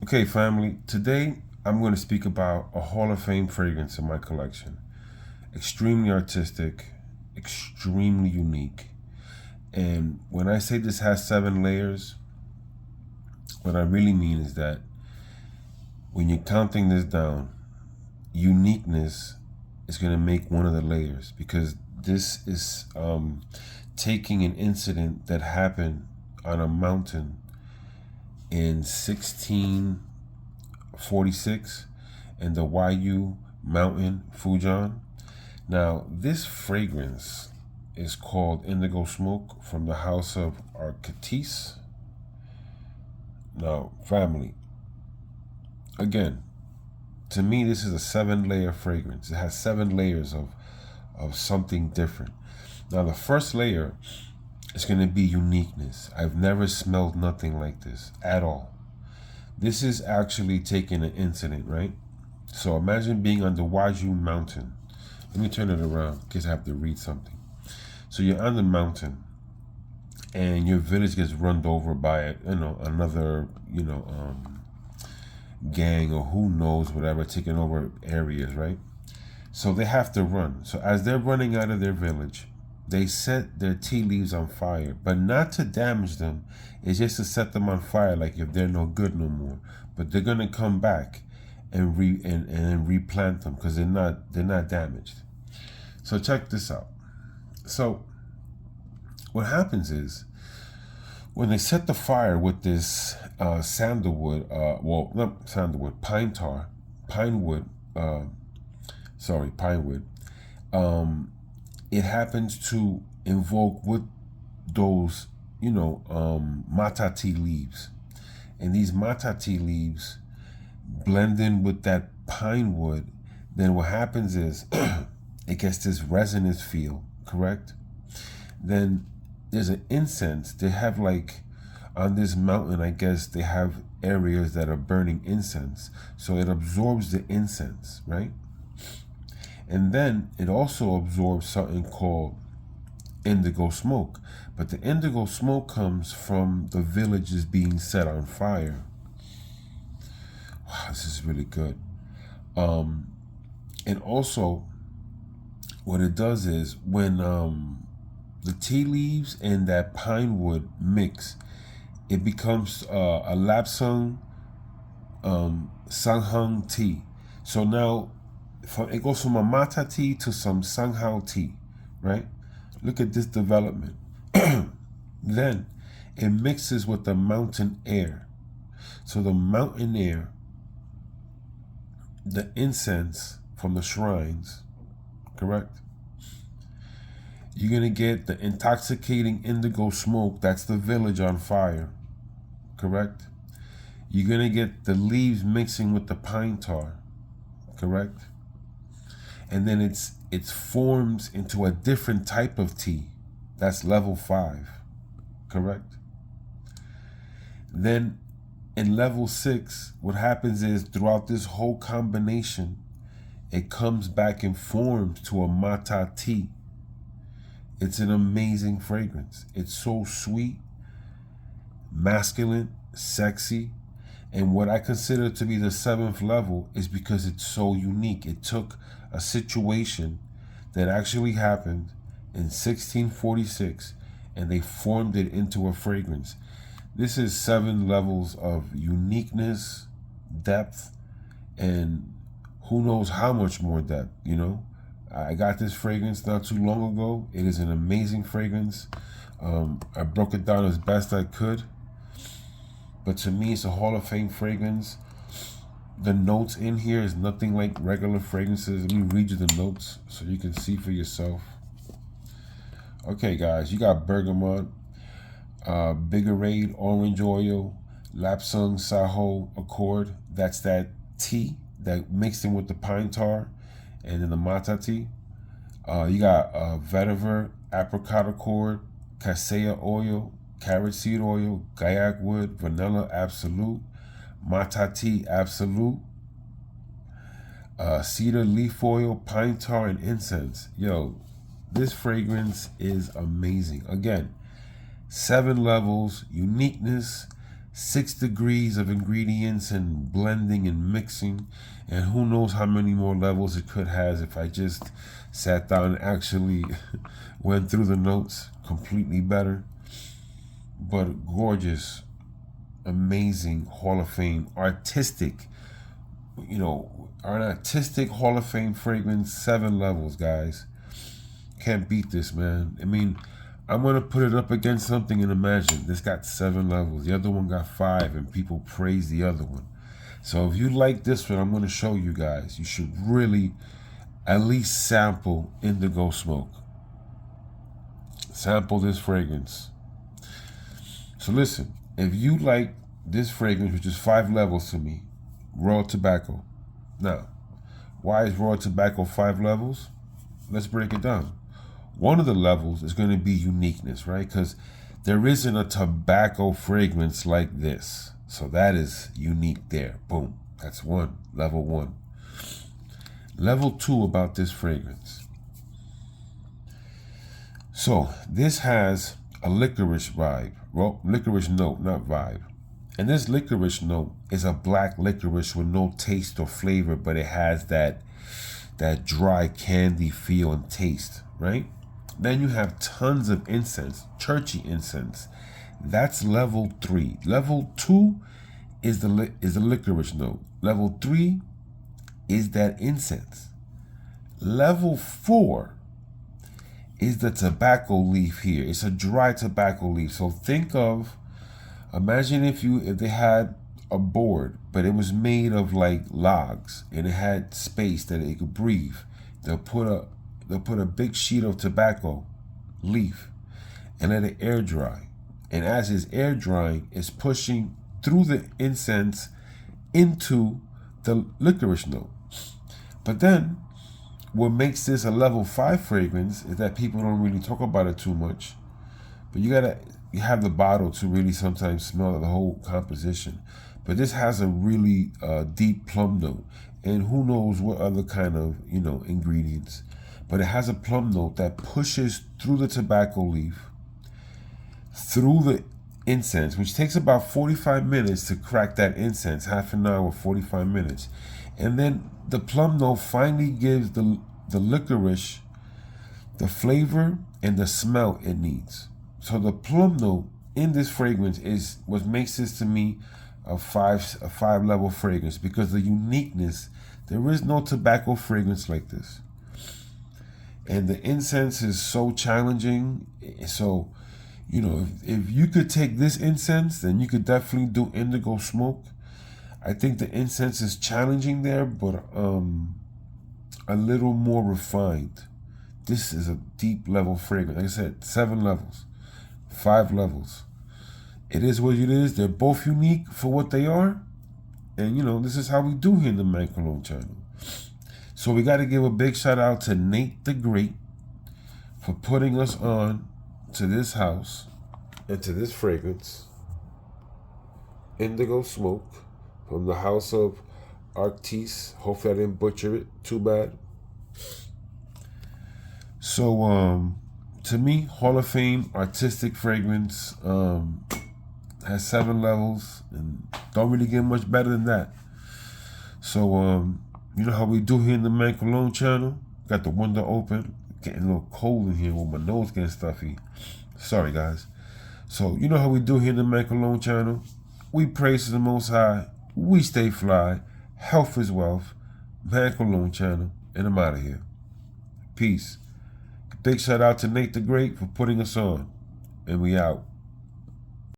Okay, family, today I'm going to speak about a Hall of Fame fragrance in my collection. Extremely artistic, extremely unique. And when I say this has 7 layers, what I really mean is that when you're counting this down, uniqueness is going to make one of the layers because this is taking an incident that happened on a mountain in 1646 in the Wayu Mountain, Fujian. Now, this fragrance is called Indigo Smoke from the house of Arquiste. Now, family, again, to me, this is a 7-layer fragrance. It has 7 layers of something different. Now, the first layer is going to be uniqueness. I've never smelled nothing like this at all. This is actually taking an incident, right? So imagine being on the Waju Mountain. Let me turn it around in case I have to read something. So you're on the mountain and your village gets run over by another gang or who knows whatever, taking over areas, right? So they have to run. So as they're running out of their village, they set their tea leaves on fire, but not to damage them. It's just to set them on fire, like if they're no good no more. But they're gonna come back and replant them because they're not damaged. So check this out. So what happens is when they set the fire with this sandalwood, not sandalwood, pinewood. It happens to invoke with those, matati leaves. And these matati leaves blend in with that pine wood. Then what happens is it gets this resonance feel, correct? Then there's an incense. They have on this mountain, I guess they have areas that are burning incense. So it absorbs the incense, right? And then it also absorbs something called indigo smoke. But the indigo smoke comes from the villages being set on fire. Wow, this is really good. And also, what it does is when the tea leaves and that pine wood mix, it becomes a lapsang sanghang tea. So now, it goes from a mata tea to some sanghao tea, right? Look at this development. Then it mixes with the mountain air. So the mountain air, the incense from the shrines, correct? You're gonna get the intoxicating indigo smoke, that's the village on fire, correct? You're gonna get the leaves mixing with the pine tar, correct? And then it forms into a different type of tea. That's level 5, correct? Then in level 6, what happens is throughout this whole combination, it comes back and forms to a mata tea. It's an amazing fragrance. It's so sweet, masculine, sexy. And what I consider to be the 7th level is because it's so unique. It took a situation that actually happened in 1646 and they formed it into a fragrance. This is 7 levels of uniqueness, depth, and who knows how much more depth, I got this fragrance not too long ago. It is an amazing fragrance. I broke it down as best I could. But to me, it's a Hall of Fame fragrance. The notes in here is nothing like regular fragrances. Let me read you the notes so you can see for yourself. Okay, guys, you got bergamot, bigarade, orange oil, lapsang saho accord. That's that tea that mixed in with the pine tar and then the mata tea. You got vetiver, apricot accord, cassia oil, carrot seed oil, gaiac wood, vanilla absolute, mata tea absolute, cedar leaf oil, pine tar, and incense. Yo, this fragrance is amazing. Again, 7 levels, uniqueness, 6 degrees of ingredients and blending and mixing, and who knows how many more levels it could have if I just sat down and actually went through the notes completely better. But gorgeous, amazing Hall of Fame, artistic, an artistic Hall of Fame fragrance, 7 levels, guys. Can't beat this, man. I mean, I'm going to put it up against something and imagine this got 7 levels. The other one got 5 and people praise the other one. So if you like this one, I'm going to show you guys. You should really at least sample Indigo Smoke. Sample this fragrance. So listen, if you like this fragrance, which is 5 levels to me, Royal Tobacco. Now, why is Royal Tobacco 5 levels? Let's break it down. One of the levels is going to be uniqueness, right? Because there isn't a tobacco fragrance like this. So that is unique there. Boom. That's one. Level 1. Level 2 about this fragrance. So this has a licorice vibe. Well, licorice note, not vibe. And this licorice note is a black licorice with no taste or flavor, but it has that dry candy feel and taste, right? Then you have tons of incense, churchy incense. That's level 3. Level 2 is the licorice note. Level 3 is that incense. Level 4 is the tobacco leaf here. It's a dry tobacco leaf. So imagine if they had a board, but it was made of like logs and it had space that it could breathe. They'll put a big sheet of tobacco leaf and let it air dry. And as it's air drying, it's pushing through the incense into the licorice note. But then what makes this a level 5 fragrance is that people don't really talk about it too much. But you have the bottle to really sometimes smell the whole composition. But this has a really deep plum note. And who knows what other kind of, ingredients. But it has a plum note that pushes through the tobacco leaf, through the incense, which takes about 45 minutes to crack that incense, half an hour, 45 minutes. And then the plum note finally gives the licorice the flavor and the smell it needs. So the plum note in this fragrance is what makes this to me a 5 level fragrance, because the uniqueness, there is no tobacco fragrance like this. And the incense is so challenging. So, if you could take this incense, then you could definitely do Indigo Smoke. I think the incense is challenging there, but a little more refined. This is a deep level fragrance. Like I said, 7 levels, 5 levels. It is what it is. They're both unique for what they are. And, this is how we do here in the Man Cologne channel. So we got to give a big shout out to Nate the Great for putting us on to this house and to this fragrance, Indigo Smoke, from the house of Arquiste. Hopefully I didn't butcher it too bad. So to me, Hall of Fame artistic fragrance, has 7 levels and don't really get much better than that. So you know how we do here in the Man Cologne channel? Got the window open. Getting a little cold in here with my nose getting stuffy. Sorry, guys. So, you know how we do here in the Man Cologne channel? We praise the Most High. We stay fly. Health is wealth. Man Cologne channel. And I'm out of here. Peace. Big shout out to Nate the Great for putting us on. And we out.